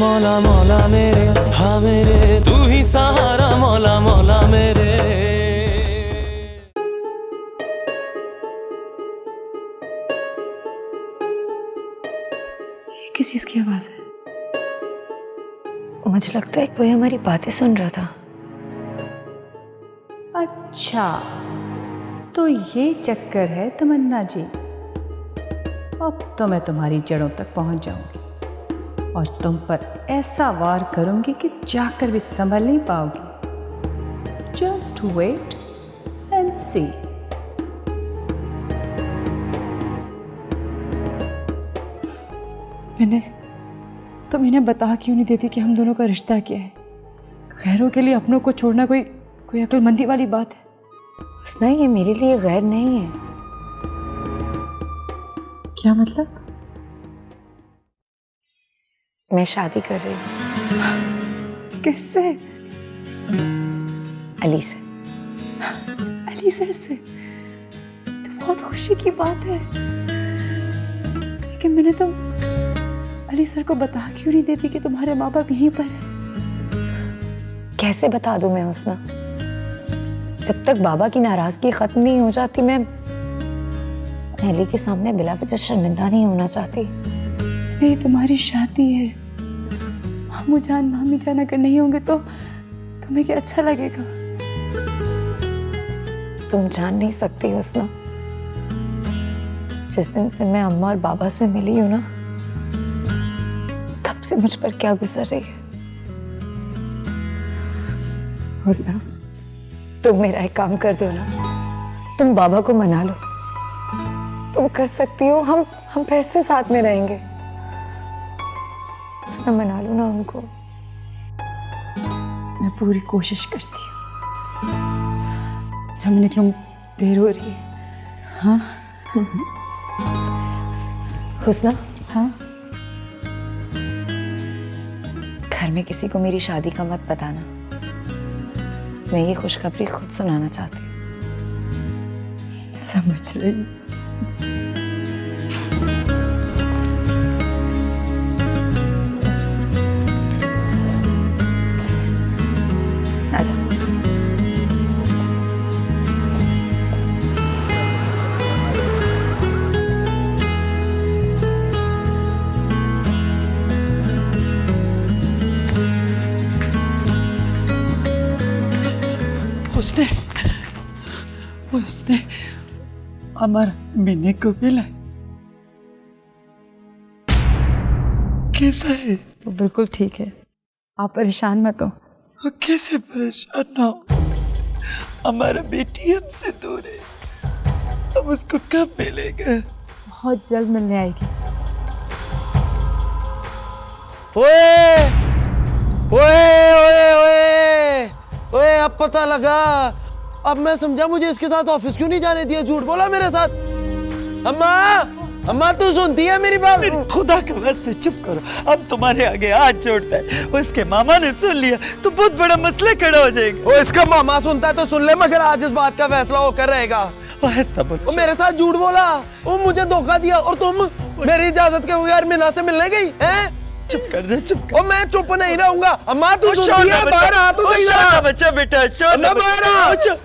मौला मौला मेरे, हाँ मेरे तू ही सहारा, मौला मौला मेरे। ये किस चीज की आवाज है? मुझे लगता है कोई हमारी बातें सुन रहा था। अच्छा, तो ये चक्कर है तमन्ना जी। अब तो मैं तुम्हारी जड़ों तक पहुंच जाऊंगी और तुम पर ऐसा वार करूंगी कि जाकर भी संभल नहीं पाओगी। जस्ट वेट एंड सी। तुम इन्हें बता क्यों नहीं देती कि हम दोनों का रिश्ता क्या है? खैरों के लिए अपनों को छोड़ना कोई अक्लमंदी वाली बात है? हुस्ना, ये मेरे लिए गैर नहीं है। क्या मतलब? मैं शादी कर रही हूँ। किससे? अली से। अली सर से? तो बहुत खुशी की बात है, लेकिन मैंने तो अली सर को बता क्यों नहीं देती कि तुम्हारे माँ बाप यहीं पर है? कैसे बता दूं मैं हुस्ना? जब तक बाबा की नाराजगी खत्म नहीं हो जाती, मैं अली के सामने बिला वजह शर्मिंदा नहीं होना चाहती। नहीं, तुम्हारी शादी है। मामू जान मामी जान अगर नहीं होंगे तो तुम्हें क्या अच्छा लगेगा? तुम जान नहीं सकती हुस्ना, जिस दिन से मैं अम्मा और बाबा से मिली हूं ना, तब से मुझ पर क्या गुजर रही है। हुस्ना, तुम मेरा एक काम कर दो ना, तुम बाबा को मना लो। तुम कर सकती हो, हम फिर से साथ में रहेंगे। हुस्ना, मना लो ना उनको। मैं पूरी कोशिश करती हूँ। जब मैं निकलूं देर हो रही है। हाँ हुस्ना, हाँ, घर में किसी को मेरी शादी का मत बताना। मैं ये खुशखबरी खुद सुनाना चाहती हूँ। समझ रही। आजा। उसने हमारा मिनी को मिला। कैसा है? वो बिल्कुल ठीक है, आप परेशान मत हो। वो कैसे परेशान ना हो? हमारा बेटी हमसे दूर है, हम उसको कब मिलेगा? बहुत जल्द मिलने आएगी। ओए ओए ओए ओए ओए, अब पता लगा। अब मैं समझा मुझे इसके साथ ऑफिस क्यों नहीं जाने दिया। झूठ बोला मेरे साथ। अम्मा, अम्मा तू सुनती है मेरी बात? खुदा का वास्ते चुप करो। अब तुम्हारे आगे हाथ जोड़ता है। वो इसके मामा ने सुन लिया तो बहुत बड़ा मसला खड़ा हो जाएगा। ओ, इसका मामा सुनता है तो सुन ले, मगर आज इस बात का फैसला होकर रहेगा। वो मेरे साथ झूठ बोला, वो मुझे धोखा दिया, और तुम मेरी इजाजत के बगैर मीना से मिलने गई हैं? चुप कर दे, चुप कर। और मैं चुप नहीं रहूंगा। अम्मा तू सुनती है? बाहर आ तू। बच्चा बेटा, बाहर आ।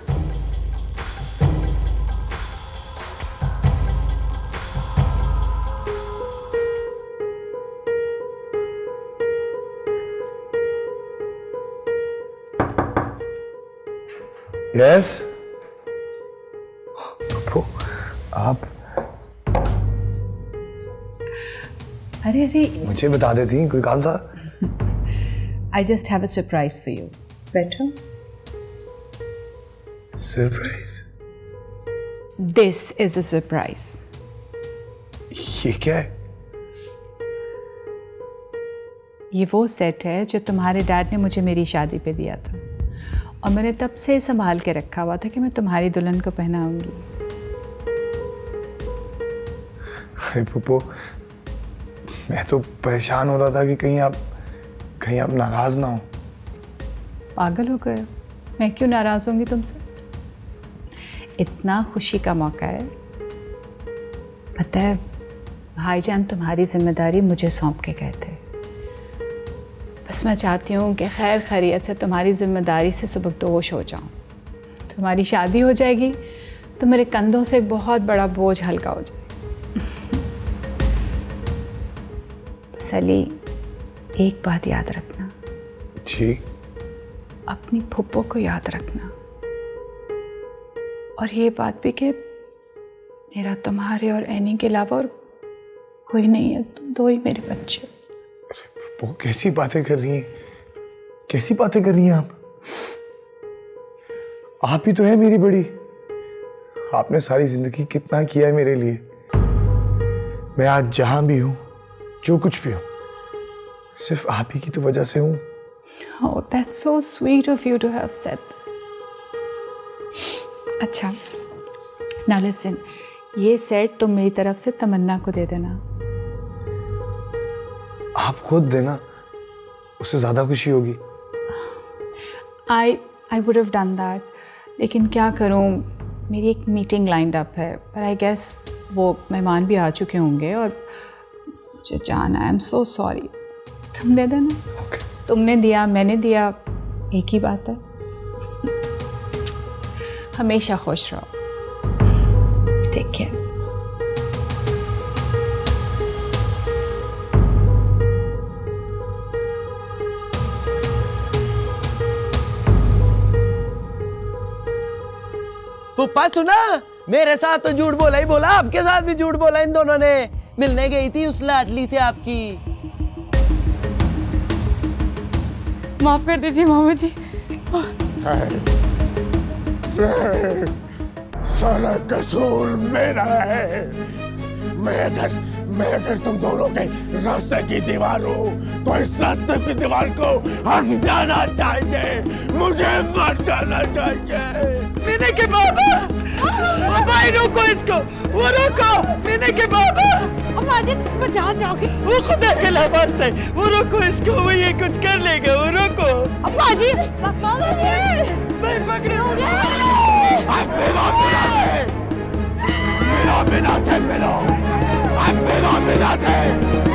यस आप अरे मुझे बता देती, कोई काम था? I just have a surprise for you. बैठो। Surprise? This is the surprise. ये क्या है? ये वो सेट है जो तुम्हारे डैड ने मुझे मेरी शादी पे दिया था, और मैंने तब से संभाल के रखा हुआ था कि मैं तुम्हारी दुल्हन को पहनाऊंगी। अरे पुप्पो, मैं तो परेशान हो रहा था कि कहीं आप नाराज ना हो। पागल हो गए हो? मैं क्यों नाराज होंगी तुमसे? इतना खुशी का मौका है। पता है, भाईजान तुम्हारी जिम्मेदारी मुझे सौंप के गए थे। बस मैं चाहती हूँ कि खैर खैरियत से तुम्हारी जिम्मेदारी से सुबकदोश हो जाऊँ। तुम्हारी शादी हो जाएगी तो मेरे कंधों से एक बहुत बड़ा बोझ हल्का हो जाए। बस अली, एक बात याद रखना। जी। अपनी फुप्पो को याद रखना, और ये बात भी कि मेरा तुम्हारे और एनी के अलावा और कोई नहीं है, तुम दो ही मेरे बच्चे। वो कैसी बातें कर रही हैं, कैसी बातें कर रही हैं आप ही तो है मेरी बड़ी। आपने सारी जिंदगी कितना किया है मेरे लिए। मैं आज जहां भी हूं, जो कुछ भी हूं, सिर्फ आप ही की तो वजह से हूं। Oh, that's so sweet of you to have said. अच्छा, now listen, ये सेट तुम मेरी तरफ से तमन्ना को दे देना। आप खुद देना, उससे ज्यादा खुशी होगी। I would have done that, लेकिन क्या करूँ, मेरी एक मीटिंग लाइंड अप है, पर आई गेस वो मेहमान भी आ चुके होंगे और मुझे जाना है। I am so sorry. तुम दे देना। Okay. तुमने दिया, मैंने दिया, एक ही बात है। हमेशा खुश रहो। Take care. पुप्पा सुना, मेरे साथ तो झूठ बोला ही बोला, आपके साथ भी झूठ बोला इन दोनों ने। मिलने गई थी उस लाडली से आपकी। माफ कर दीजिए मामा जी। सारा कसूर मेरा है। मैं अगर तुम दोनों के रास्ते की दीवार हूँ तो इस रास्ते की दीवार को हट जाना चाहिए, मुझे मर जाना चाहिए। पीने के बाबा, भाई रोको इसको, वो रोको, पीने के बाबा। माजिद बचा जाओगे। वो खुदा के लावास्ते है, वो रोको इसको, वो ये कुछ कर लेगा, वो रोको। माजिद, मामा जी, मैं पकड़े हो गया। अब मिलो बिना से मिलो, अब मिलो बिना से मिलो।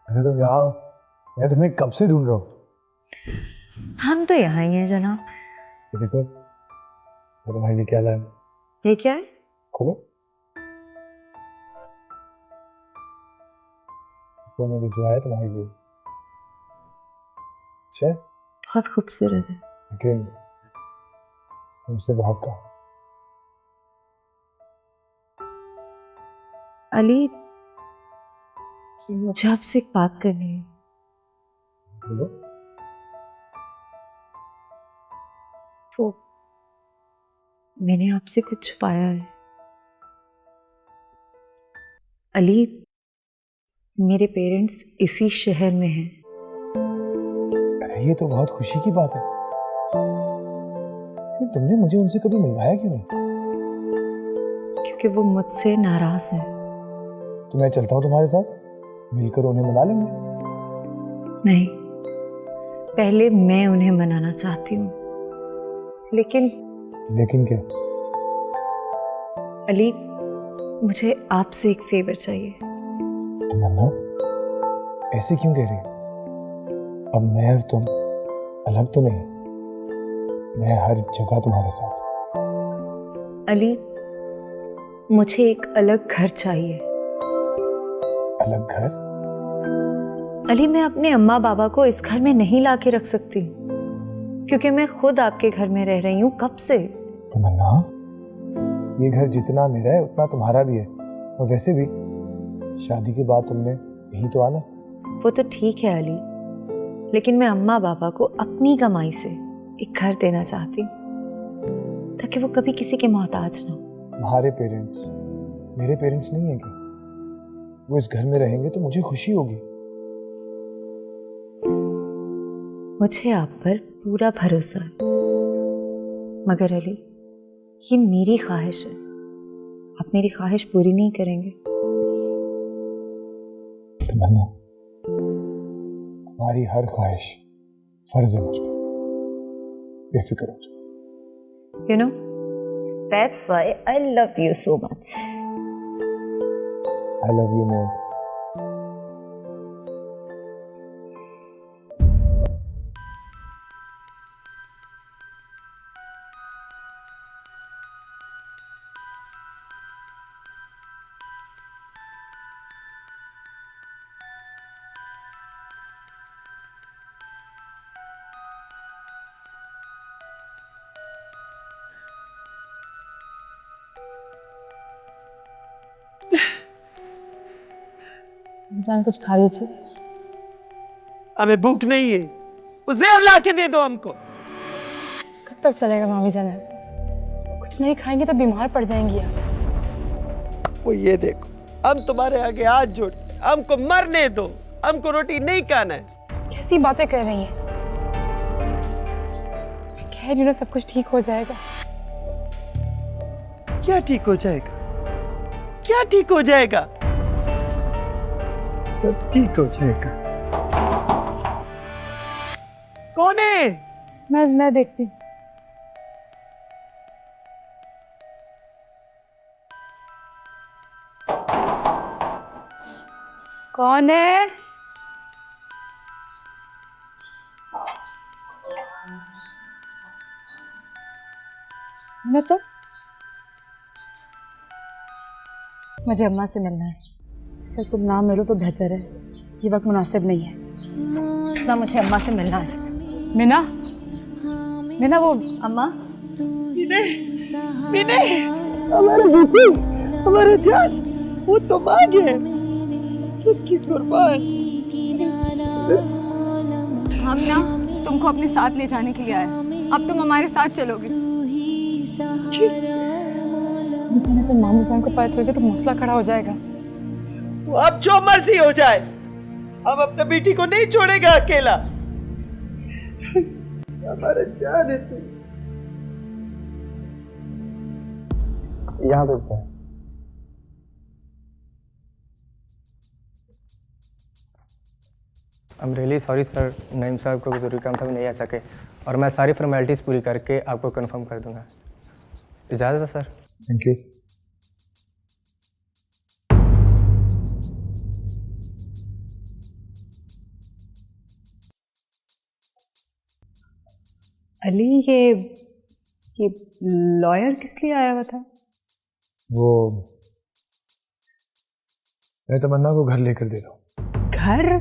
अरे तुम यहाँ, मैं तुम्हें कब से ढूंढ रहा हूँ। हम तो यहाँ ही हैं जनाब। ये देखो, मेरे भाई ने क्या लाया। ये क्या है? खोलो। तो मैंने जो आया तुम्हारे लिए। अच्छा, बहुत खूबसूरत है। लेकिन तुमसे बहुत कहा। अली, मुझे आपसे एक बात करनी है। बोलो। वो मैंने आपसे कुछ छुपाया है। अली, मेरे पेरेंट्स इसी शहर में हैं। अरे ये तो बहुत खुशी की बात है। लेकिन तुमने मुझे उनसे कभी मिलवाया क्यों नहीं? क्योंकि वो मुझसे नाराज है। तो मैं चलता हूँ तुम्हारे साथ, मिलकर उन्हें मना लेंगे। नहीं, पहले मैं उन्हें मनाना चाहती हूँ। लेकिन क्या? अली, मुझे आपसे एक फेवर चाहिए। तमन्ना, ऐसे क्यों कह रही हो? अब मैं और तुम अलग तो नहीं, मैं हर जगह तुम्हारे साथ। अली, मुझे एक अलग घर चाहिए। अलग घर? अली, मैं अपने अम्मा बाबा को इस घर में नहीं ला के रख सकती, क्योंकि मैं खुद आपके घर में रह रही हूँ कब से। तमन्ना, ये घर जितना मेरा है उतना तुम्हारा भी है, और वैसे भी शादी के बाद तुमने यहीं तो आना। वो तो ठीक है अली, लेकिन मैं अम्मा पापा को अपनी कमाई से एक घर देना चाहती हूँ ताकि वो कभी किसी के मोहताज ना हो। तुम्हारे पेरेंट्स मेरे पेरेंट्स नहीं है क्या? वो इस घर में रहेंगे तो मुझे खुशी होगी। मुझे आप पर पूरा भरोसा है, मगर अली ये मेरी ख्वाहिश है, आप मेरी ख्वाहिश पूरी नहीं करेंगे। तमन्ना, तुम्हारी हर ख्वाहिश फर्ज है मुझ पर, बेफिक्र हो जाओ। You know, that's why I love you so much. I love you more. जान कुछ खा लीजिए। हमें भूख नहीं है, वो ज़हर ला के दे दो हमको। कब तक चलेगा मामी जान ऐसे? कुछ नहीं खाएंगे तो बीमार पड़ जाएंगी आप। वो ये देखो, हम तुम्हारे आगे हाथ जोड़ते, हमको मरने दो, हमको रोटी नहीं खाना है। कैसी बातें कर रही हैं? मैं कह रही हूँ ना सब कुछ ठीक हो जाएगा। क्या ठीक हो जाएगा? क्या ठीक हो जाएगा? सब ठीक हो जाएगा। कौन है? मैं देखती हूँ। कौन है? मैं तो मुझे अम्मा से मिलना है। सर तुम ना मिलो तो बेहतर है, ये वक्त मुनासिब नहीं है। ना मुझे अम्मा से मिलना है। मीना, मीना वो अम्मा, विनय, हमारा बेटी, हमारा जान, वो तो माँ है, सुध की कुर्बान। हम ना तुमको अपने साथ ले जाने के लिए आए, अब तुम हमारे साथ चलोगे। जाने पर मामू जान को पता चल गया तो मसला खड़ा हो जाएगा। वो अब जो मर्जी हो जाए, हम अपने बेटी को नहीं छोड़ेगा अकेला। हमारा जान है तू। यहाँ पे है। I'm really sorry sir, Naeem साहब को ज़रूरी काम था, वो नहीं आ सके, और मैं सारी फॉर्मेलिटीज़ पूरी करके आपको कंफर्म कर दूंगा। इजाज़त है सर। Thank you. अली, ये लॉयर किस लिए आया हुआ था? वो मैं तमन्ना को घर लेकर दे रहा हूँ। घर?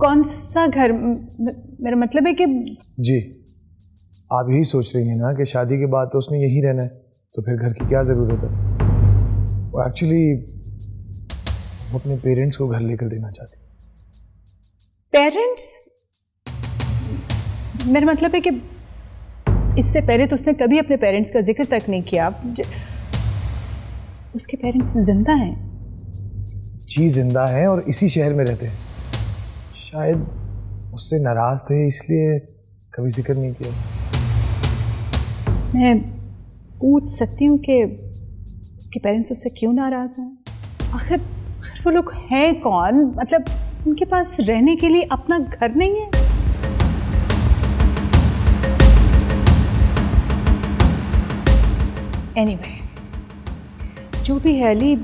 कौन सा घर? मेरा मतलब है कि जी, आप यही सोच रही हैं ना कि शादी के बाद तो उसने यहीं रहना है, तो फिर घर की क्या ज़रूरत है? वो एक्चुअली वो अपने पेरेंट्स को घर लेकर देना चाहती। पेरेंट्स? मेरा मतलब है कि इससे पहले तो उसने कभी अपने पेरेंट्स का जिक्र तक नहीं किया। उसके पेरेंट्स जिंदा हैं? जी जिंदा हैं और इसी शहर में रहते हैं। शायद उससे नाराज थे इसलिए कभी जिक्र नहीं किया। मैं पूछ सकती हूँ कि उसके पेरेंट्स उससे क्यों नाराज हैं? आखिर वो लोग हैं कौन? मतलब उनके पास रहने के लिए अपना घर नहीं है? एनीवे, जो भी है अली,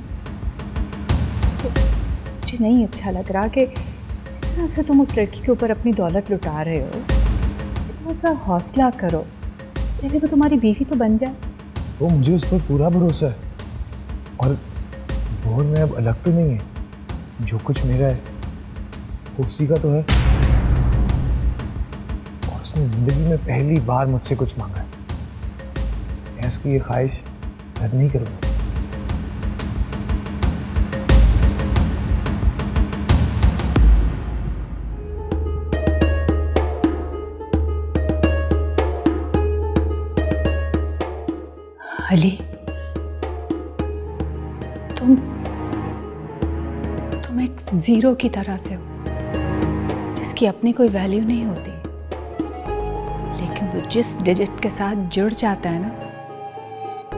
मुझे नहीं अच्छा लग रहा कि इस तरह से तुम उस लड़की के ऊपर अपनी दौलत लुटा रहे हो। थोड़ा सा हौसला करो, पहले वो तुम्हारी बीवी तो बन जाए। वो मुझे उस पर पूरा भरोसा है, और वो और मैं अब अलग तो नहीं है। जो कुछ मेरा है वो उसी का तो है, और उसने जिंदगी में पहली बार मुझसे कुछ मांगा है। मैं उसकी ये ख्वाहिश रद्द नहीं करूँगा। अली, तुम एक जीरो की तरह से हो, जिसकी अपनी कोई वैल्यू नहीं होती, लेकिन वो जिस डिजिट के साथ जुड़ जाता है ना,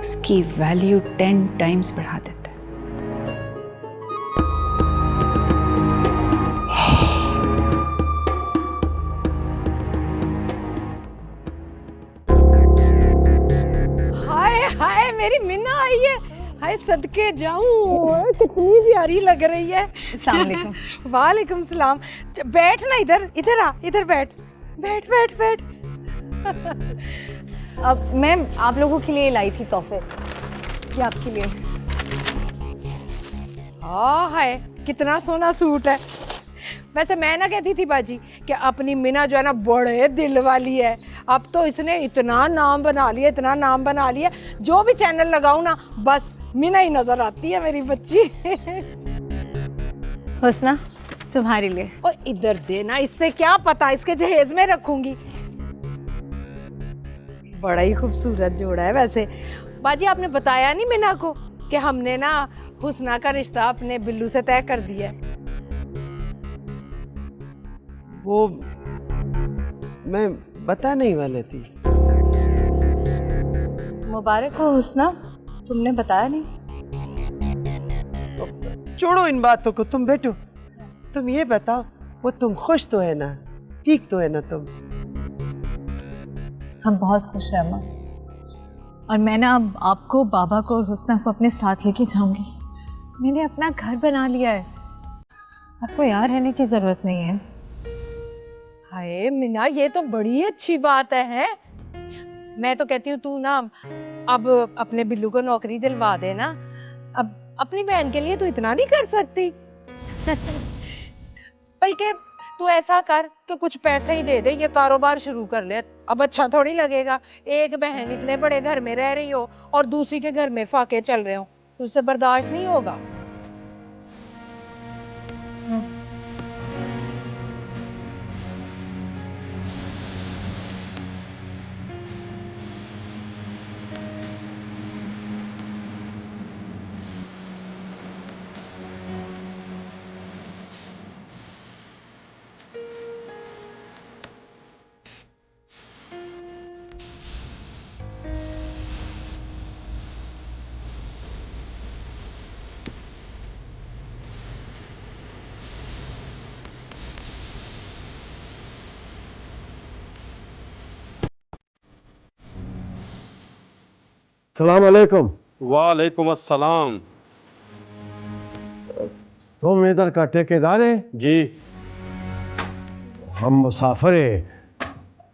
उसकी वैल्यू 10 टाइम्स बढ़ा देता है। हाय हाय, मेरी मिन्ना आई है। हाय सदके जाऊं, कितनी प्यारी लग रही है। अस्सलाम वालेकुम। वालेकुम सलाम। बैठ ना, इधर इधर आ, इधर बैठ बैठ बैठ बैठ। अब मैं आप लोगों के लिए लाई थी तोहफे, ये आपके लिए। हाँ हाय, कितना सोना सूट है। वैसे मैं ना कहती थी बाजी कि अपनी मिना जो है ना बड़े दिल वाली है। अब तो इसने इतना नाम बना लिया, इतना नाम बना लिया, जो भी चैनल लगाऊं ना बस मिना ही नजर आती है मेरी बच्ची। हुस्ना तुम्हारे लिए। और इधर देना, इससे क्या पता, इसके जहेज में रखूंगी। बड़ा ही खूबसूरत जोड़ा है। वैसे बाजी आपने बताया नहीं मिना को कि हमने ना हुस्ना का रिश्ता अपने बिल्लू से तय कर दिया है। वो मैं बता नहीं वाले थी। मुबारक हो हुस्ना, तुमने बताया नहीं। छोड़ो इन बातों को, तुम बैठो। तुम ये बताओ, वो तुम खुश तो है ना, ठीक तो है ना तुम? हम बहुत खुश हैं अम्मा, और मैं ना अब आपको, बाबा को और हुस्ना को अपने साथ लेके जाऊंगी। मैंने अपना घर बना लिया है, आपको यहाँ रहने की जरूरत नहीं है। हाय मिना, ये तो बड़ी अच्छी बात है। मैं तो कहती हूँ तू ना अब अपने बिल्लू को नौकरी दिलवा दे ना। अब अपनी बहन के लिए तू इतना नहीं कर सकती। बल्कि तू ऐसा कर कि कुछ पैसे ही दे दे, ये कारोबार शुरू कर ले। अब अच्छा थोड़ी लगेगा, एक बहन इतने बड़े घर में रह रही हो और दूसरी के घर में फाके चल रहे हो, तुझसे बर्दाश्त नहीं होगा। सलाम अलैकुम। वालेकुम अस्सलाम। तुम इधर का ठेकेदार है? जी। हम मुसाफिर है,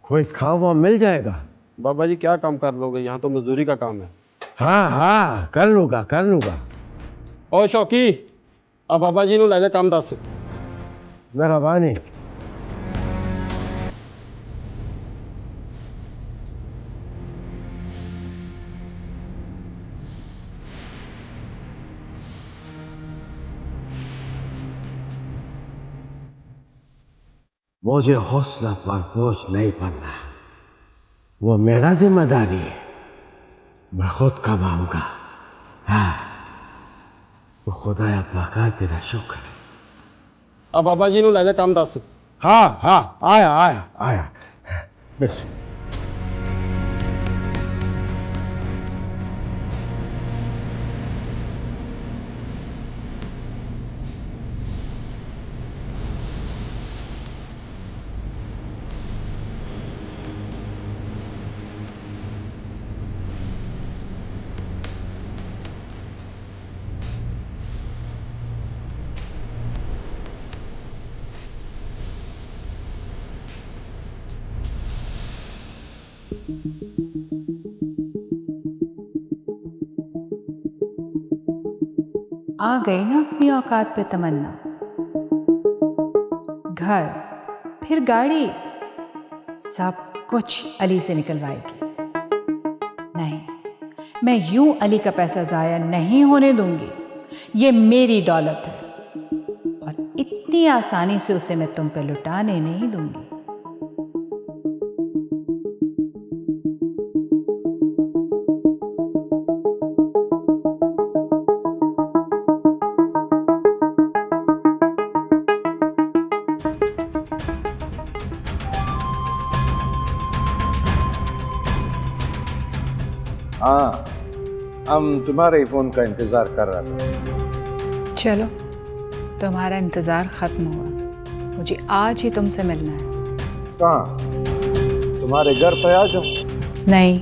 कोई काम वाम मिल जाएगा? बाबा जी क्या काम कर लोगे, यहाँ तो मजदूरी का काम है। हाँ हाँ, कर लूँगा कर लूँगा। ओ शौकी, अब बाबा जी ले जा काम दस। मेहरबानी। मुझे हौसला पर बोझ नहीं बनना, वो मेरा जिम्मेदारी है, मैं खुद कमाऊंगा। हाँ, वो खुदाया पाका तेरा शुक्र। अब बाबा जी ले जा काम दस। हाँ हाँ, आया आया आया बस। आ गई ना अपनी औकात पे तमन्ना। घर, फिर गाड़ी, सब कुछ अली से निकलवाएगी। नहीं, मैं यूं अली का पैसा जाया नहीं होने दूंगी। ये मेरी दौलत है और इतनी आसानी से उसे मैं तुम पे लुटाने नहीं दूंगी। हाँ, हम तुम्हारे ही फोन का इंतजार कर रहा था। चलो, तुम्हारा इंतजार खत्म हुआ। मुझे आज ही तुमसे मिलना है। कहाँ? तुम्हारे घर पे आ जाओ। नहीं,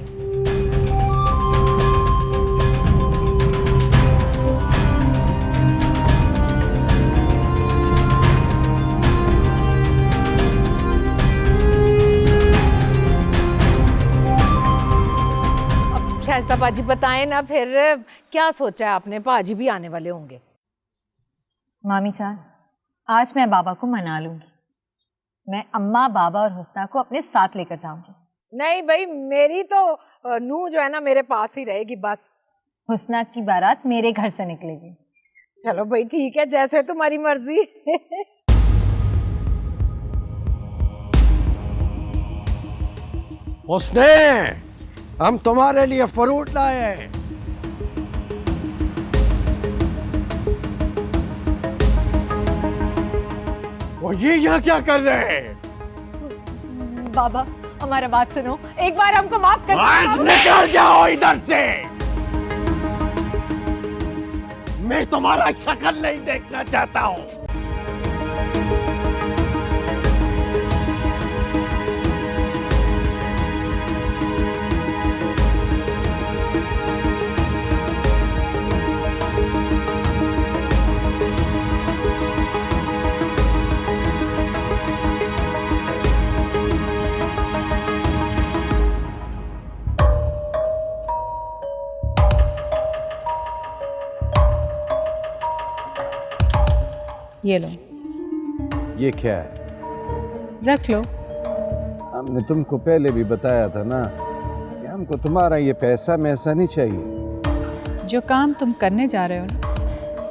शाइस्ता बाजी बताएं ना फिर, क्या सोचा है आपने? पाजी भी आने वाले होंगे। मामी जान, आज मैं बाबा को मना लूंगी। मैं अम्मा, बाबा और हुस्ना को अपने साथ लेकर जाऊंगी। नहीं भाई, मेरी तो नूह जो है ना मेरे पास ही रहेगी बस। हुस्ना की बारात मेरे घर से निकलेगी। चलो भाई ठीक है, जैसे तुम्हारी मर्जी। उसने हम तुम्हारे लिए फ्रूट लाए हैं। वो ये यहाँ क्या कर रहे हैं? बाबा, हमारा बात सुनो, एक बार हमको माफ कर दो। निकल जाओ इधर से। मैं तुम्हारा शक्ल नहीं देखना चाहता हूँ। ये लो, ये क्या है? रख लो। हमने तुमको पहले भी बताया था ना कि हमको तुम्हारा ये पैसा मैसा नहीं चाहिए। जो काम तुम करने जा रहे हो ना,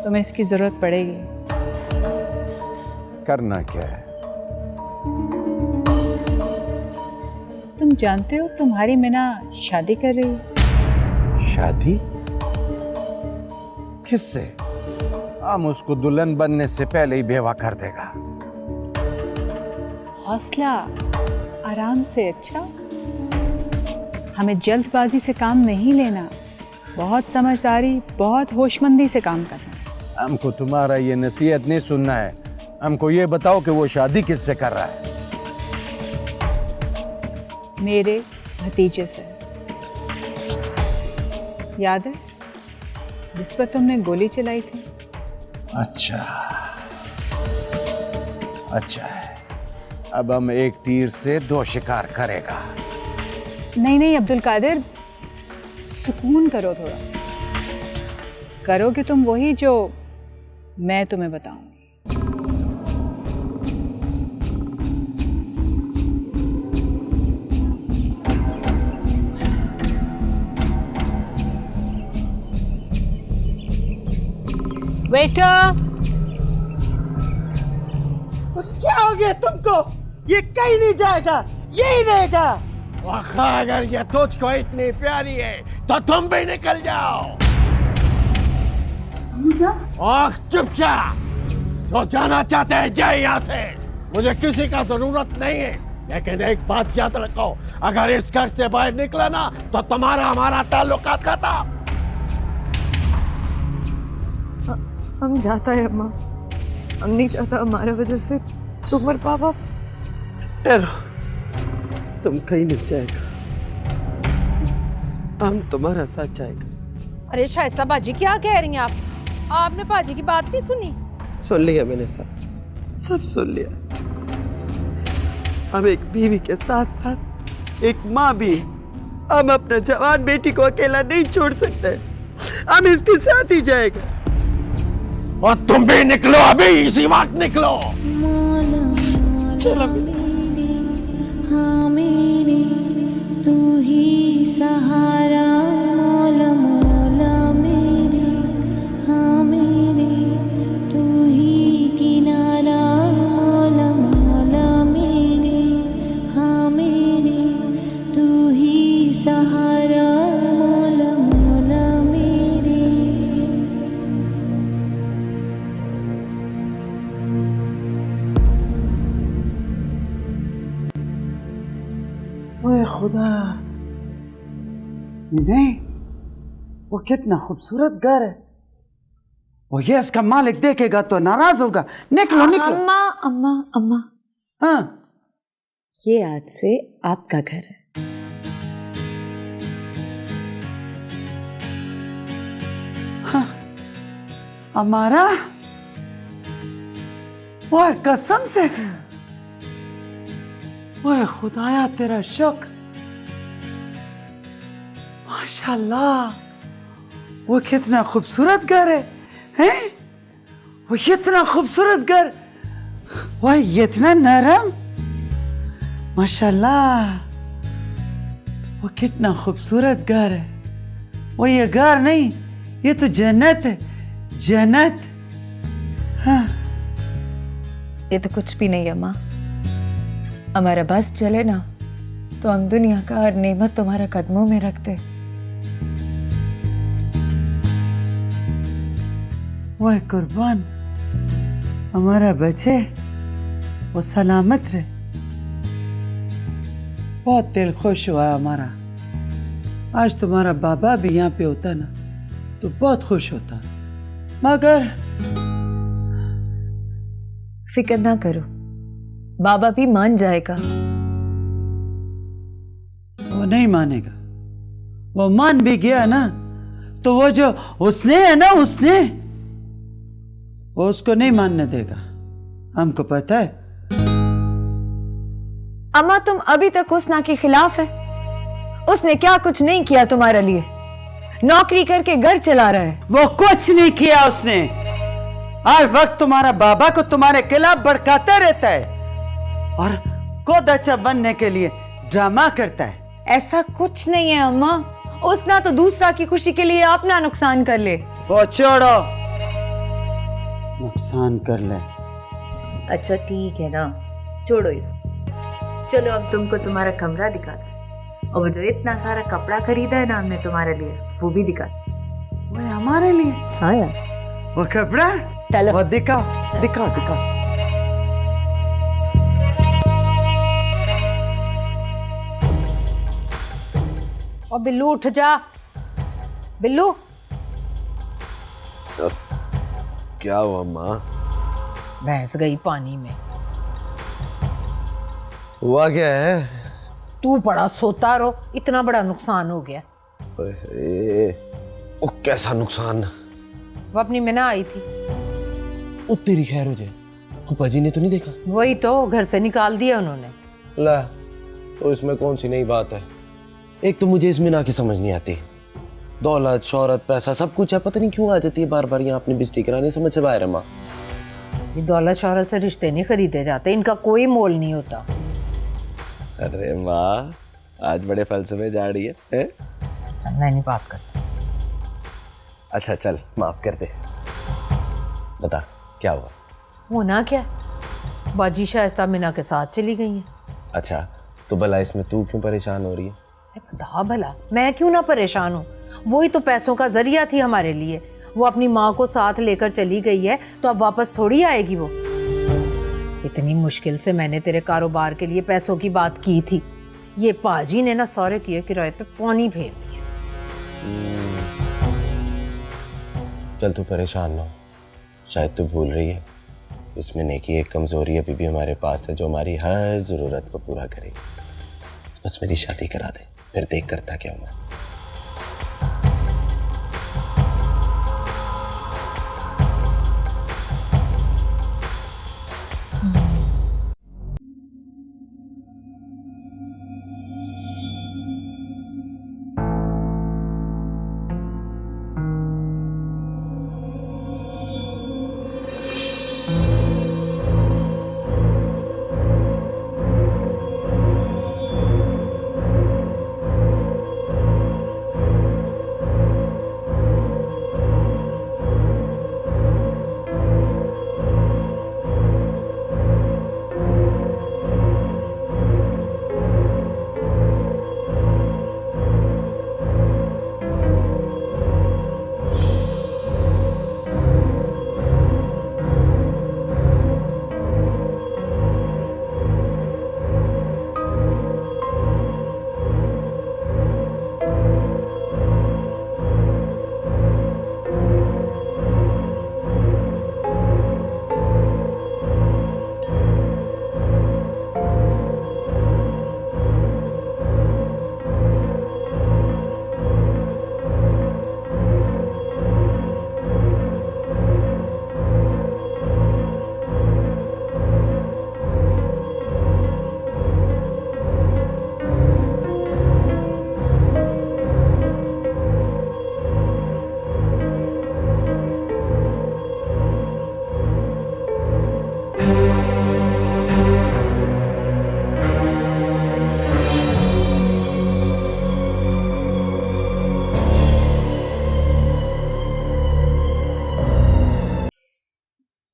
तुम्हें इसकी जरूरत पड़ेगी। करना क्या है? तुम जानते हो तुम्हारी मीना शादी कर रही है। शादी? किससे? हम उसको दुल्हन बनने से पहले ही बेवा कर देगा। हौसला, आराम से। अच्छा, हमें जल्दबाजी से काम नहीं लेना, बहुत समझदारी, बहुत होशमंदी से काम करना है। हमको तुम्हारा ये नसीहत नहीं सुनना है। हमको ये बताओ कि वो शादी किससे कर रहा है? मेरे भतीजे से। याद है जिस पर तुमने गोली चलाई थी? अच्छा, अच्छा है। अब हम एक तीर से दो शिकार करेगा। नहीं नहीं अब्दुल कादिर, सुकून करो थोड़ा। करोगे तुम वही जो मैं तुम्हें बताऊंगी। वेटर, क्या हो गया तुमको? ये कहीं नहीं जाएगा, यही रहेगा। अगर ये तुझको इतनी प्यारी है तो तुम भी निकल जाओ। चुपचाप, जो जाना चाहते हैं जाए यहाँ से। मुझे किसी का जरूरत नहीं है, लेकिन एक बात याद रखो, अगर इस घर से बाहर निकला ना तो तुम्हारा हमारा ताल्लुकात खत्म। हम जाता है अम्मा, हम नहीं चाहता हमारा वजह से तुम और पापा। ठहरो, तुम कहीं नहीं जाएगा, हम तुम्हारा साथ जाएगा। अरे शाइस्ता बाजी, क्या कह रही हैं आप? आपने पाजी की बात नहीं सुनी? सुन लिया मैंने, सब सुन लिया। हम एक बीवी के साथ साथ एक माँ भी। हम अपने जवान बेटी को अकेला नहीं छोड़ सकते, हम इसके साथ ही जाएंगे। और तुम भी निकलो, अभी इसी वक्त निकलो। चलो हाँ मेरे, तू ही सहारा, मौला मौला मेरे। हाँ मेरे, तू ही किनारा, मौला मौला मेरे। हाँ मेरे, तू ही सहारा, मौला मौला मेरे। ओए खुदा, नहीं वो कितना खूबसूरत घर है। वो ये इसका मालिक देखेगा तो नाराज होगा। निकलो निकलो। अम्मा अम्मा अम्मा, हाँ, ये आज से आपका घर है। हाँ, हमारा? ओए कसम से, ओए खुदाया तेरा शुक्र। माशाल्लाह, वो कितना खूबसूरत घर है, हैं? वो इतना खूबसूरत घर, वो इतना नरम, माशाल्लाह। वो कितना खूबसूरत घर है। वो ये घर नहीं, ये तो जन्नत है, जन्नत। हाँ, ये तो कुछ भी नहीं अम्मा। हमारा बस चले ना तो हम दुनिया का हर नेमत तुम्हारा कदमों में रखते। वह कुर्बान, हमारा बच्चे वो सलामत रहे। बहुत दिल खुश हुआ हमारा। आज तुम्हारा बाबा भी यहाँ पे होता ना तो बहुत खुश होता, मगर फिक्र ना करो, बाबा भी मान जाएगा। वो नहीं मानेगा। वो मान भी गया ना तो वो जो उसने है ना, उसने वो उसको नहीं मानने देगा, हमको पता है। अम्मा तुम अभी तक हुस्ना के खिलाफ है। उसने क्या कुछ नहीं किया तुम्हारे लिए, नौकरी करके घर चला रहा है। वो कुछ नहीं किया उसने। हर वक्त तुम्हारा बाबा को तुम्हारे खिलाफ भड़काता रहता है और खुद अच्छा बनने के लिए ड्रामा करता है। ऐसा कुछ नहीं है अम्मा, उसना तो दूसरा की खुशी के लिए अपना नुकसान कर ले। वो छोड़ो, नुकसान कर ले। अच्छा ठीक है ना, छोड़ो इसको। चलो अब तुमको तुम्हारा कमरा दिखाते हैं, और वो जो इतना सारा कपड़ा खरीदा है ना हमने तुम्हारे लिए, वो भी दिखाते। वो हमारे लिए? हाँ यार। वो कपड़ा? चलो वो दिखाओ दिखाओ दिखाओ। और बिल्लू उठ जा, बिल्लू। क्या हुआ माँ? भैंस गई पानी में। हुआ क्या है? तू बड़ा सोता रहो, इतना बड़ा नुकसान हो गया। ओ कैसा नुकसान? वो अपनी मिना आई थी। ओ तेरी खैर हो जाए, फूफा जी ने तो नहीं देखा? वही तो, घर से निकाल दिया उन्होंने। ला, तो इसमें कौन सी नई बात है? एक तो मुझे इसमें ना की समझ नहीं आती। दौलत शोहरत पैसा सब कुछ है, पता नहीं क्यों आ जाती है बार बार यहाँ अपनी बेइज्जती कराने। समझ से बाहर है माँ। ये दौलत शोहरत से रिश्ते नहीं खरीदे जाते, इनका कोई मोल नहीं होता। अरे वाह, आज बड़े फलसफे जा रही है? मैं नहीं बात करता। अच्छा चल माफ कर दे, बता क्या हुआ? होना क्या, बाजी शाइस्ता मीना के साथ चली गई है। अच्छा तो भला इसमें तू क्यों परेशान हो रही है? बता भला, मैं क्यों ना परेशान हूँ। वही तो पैसों का जरिया थी हमारे लिए। वो अपनी माँ को साथ लेकर चली गई है तो अब वापस थोड़ी आएगी वो। इतनी मुश्किल से मैंने तेरे कारोबार के लिए पैसों की बात की थी, ये पाजी ने ना सारे किए किराए पे पानी फेर दिया। चल तू परेशान ना हो, शायद तू भूल रही है इसमें नेकी एक कमजोरी अभी भी हमारे पास है जो हमारी हर जरूरत को पूरा करेगी। बस मेरी शादी करा दे, फिर देख करता क्या हूँ मैं।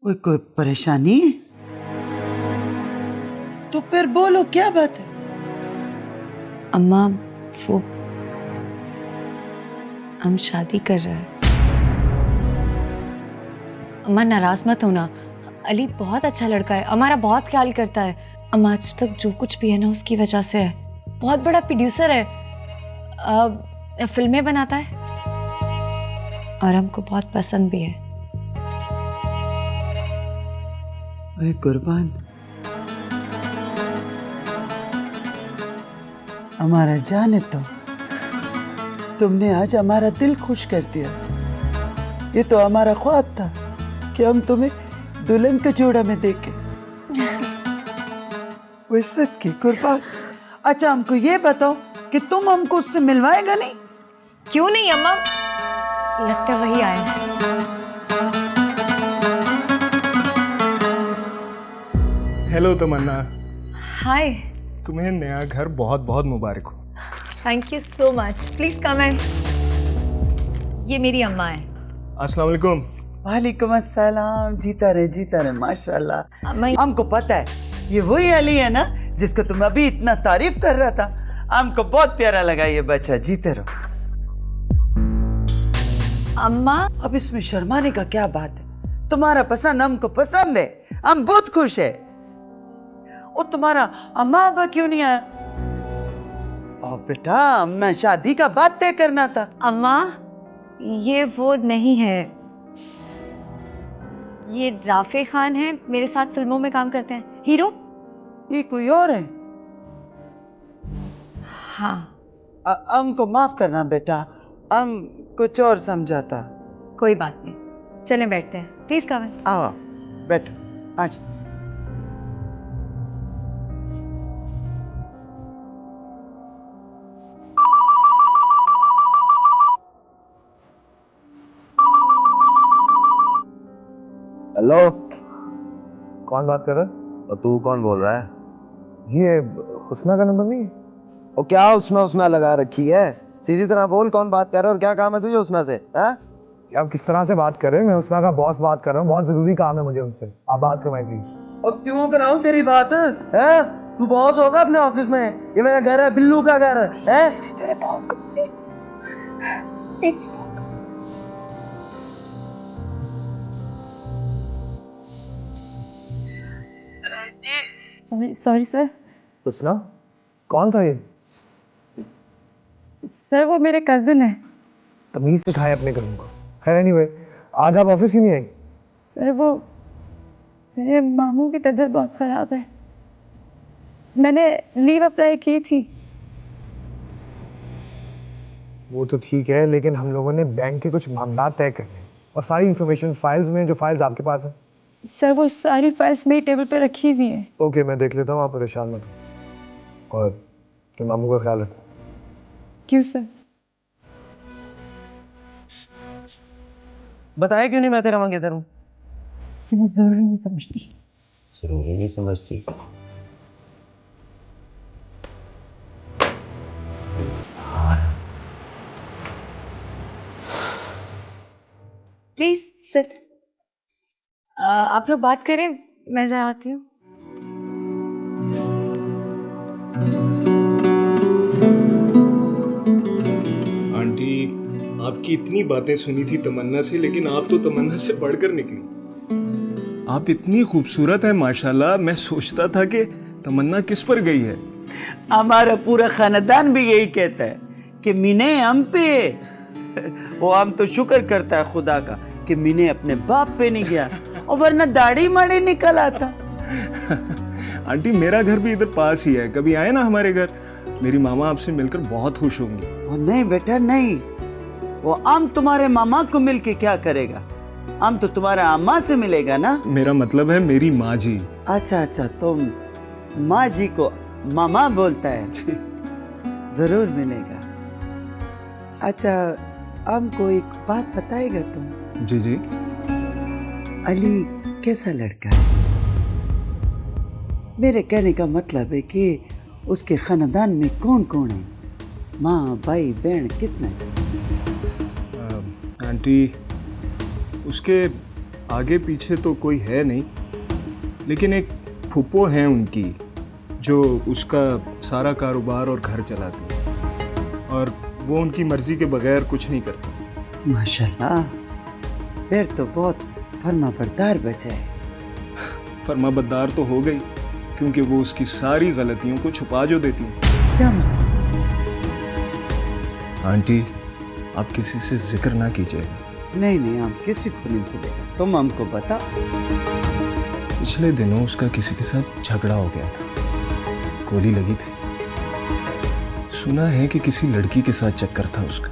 कोई परेशानी है? तो फिर बोलो क्या बात है? अम्मा वो हम शादी कर रहे हैं। अम्मा नाराज मत होना, अली बहुत अच्छा लड़का है, हमारा बहुत ख्याल करता है। अम्मा आज तक जो कुछ भी है ना उसकी वजह से है। बहुत बड़ा प्रोड्यूसर है, फिल्में बनाता है और हमको बहुत पसंद भी है। ओए कुर्बान, हमारा जाने तो तुमने आज हमारा दिल खुश कर दिया। ये तो हमारा ख्वाब था कि हम तुम्हें दुल्हन के जोड़ा में देखें। वैसे की कुर्बान। अच्छा हमको ये बताओ कि तुम हमको उससे मिलवाएगा नहीं? क्यों नहीं अम्मा, लगता है वही आए। हेलो तमन्ना। हाय। तुम्हें नया घर बहुत बहुत मुबारक हो। Thank you so much, please come in. ये मेरी अम्मा है। अस्सलाम वालेकुम। वालेकुम अस्सलाम। जीता रहे माशाल्लाह। अम्मा हमको पता है ये वही अली है ना जिसको तुम अभी इतना तारीफ कर रहा था। हमको बहुत प्यारा लगा ये बच्चा, जीते रहो। अम्मा अब इसमें शर्माने का क्या बात है? तुम्हारा पसंद हमको पसंद है, हम बहुत खुश है। और तुम्हारा अम्मा अब्बा क्यों नहीं आया? और बेटा मैं शादी का बात तय करना था। अम्मा ये वो नहीं है, ये राफे खान है, मेरे साथ फिल्मों में काम करते हैं, हीरो। ये कोई और है? हाँ। हमको माफ करना बेटा, हम कुछ और समझा था। कोई बात नहीं, चलें बैठते हैं, प्लीज कम इन। आओ बैठो, आज हेलो, कौन बात कर रहा है? और तू कौन बोल रहा है? ये हुस्ना का नंबर नहीं है? और क्या उसना लगा रखी है? सीधी तरह बोल, कौन बात कर रहा है और क्या काम है तुझे उसना से? हैं? आप किस तरह से बात कर रहे हैं? मैं हुस्ना का बॉस बात कर रहा हूँ, बहुत जरूरी काम है मुझे उनसे, आप बात करवाएं प्लीज। और क्यों कराऊं तेरी बात है? तू बॉस होगा अपने ऑफिस में? ये मेरा घर है, बिल्लू का घर है? Sorry sir. हुस्ना कौन था ये? सर वो मेरे कजिन है। तमीज सिखाए अपने कदम को। खैर एनीवे, आज आप ऑफिस ही नहीं आई? सर वो मेरे मामू की तबीयत बहुत खराब है, मैंने लीव अप्लाई की थी। वो तो ठीक है, लेकिन हम लोगों ने बैंक के कुछ मामला तय करने और सारी इंफॉर्मेशन फाइल्स में, जो फाइल्स आपके पास है। सर वो सारी फाइल्स मेरी टेबल पे रखी हुई हैं। ओके, मैं देख लेता हूँ, आप परेशान मत हो। और अपने मामू का ख्याल रखो। क्यों सर? बताया क्यों नहीं मैं तेरा मंगेतर हूँ? मैं जरूरी नहीं समझती। जरूरी नहीं समझती? Please sit. आप लोग बात करें, मैं जरा आती हूँ। आंटी, आपकी इतनी बातें सुनी थी तमन्ना से, लेकिन आप तो तमन्ना से बढ़कर निकली। आप इतनी खूबसूरत है माशाल्लाह। मैं सोचता था कि तमन्ना किस पर गई है। हमारा पूरा खानदान भी यही कहता है कि मीने हम पे। वो हम तो शुक्र करता है खुदा का कि मीने अपने बाप पे नहीं गया, और वरना दाढ़ी माड़ी निकल आता। आंटी मेरा घर भी इधर पास ही है, कभी आए ना हमारे घर, मेरी मामा आपसे मिलकर बहुत खुश होंगी। और नहीं बेटा नहीं, वो आम तुम्हारे मामा को मिलके क्या करेगा? आम तो तुम्हारा अम्मा से मिलेगा ना। मेरा मतलब है मेरी माँ जी। अच्छा अच्छा, तुम माँ जी को मामा बोलता है? जरूर मिलेगा। अच्छा हमको एक बात बताएगा तुम? जी जी। अली कैसा लड़का है? मेरे कहने का मतलब है कि उसके खानदान में कौन कौन है? माँ भाई बहन कितने? आंटी उसके आगे पीछे तो कोई है नहीं, लेकिन एक फूफो हैं उनकी जो उसका सारा कारोबार और घर चलाती है, और वो उनकी मर्जी के बगैर कुछ नहीं करती। माशाल्लाह, फिर तो बहुत फर्माबरदार बच्चा है। फर्माबरदार तो हो गई, क्योंकि वो उसकी सारी गलतियों को छुपा जो देती है। क्या मतलब? आंटी, आप किसी से जिक्र ना कीजिएगा। नहीं नहीं, हम किसी को नहीं भूलेगा, तुम हमको बता। पिछले दिनों उसका किसी के साथ झगड़ा हो गया था, गोली लगी थी। सुना है कि किसी लड़की के साथ चक्कर था उसका।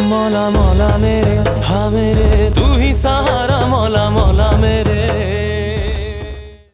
मौला मौला मेरे, हाँ मेरे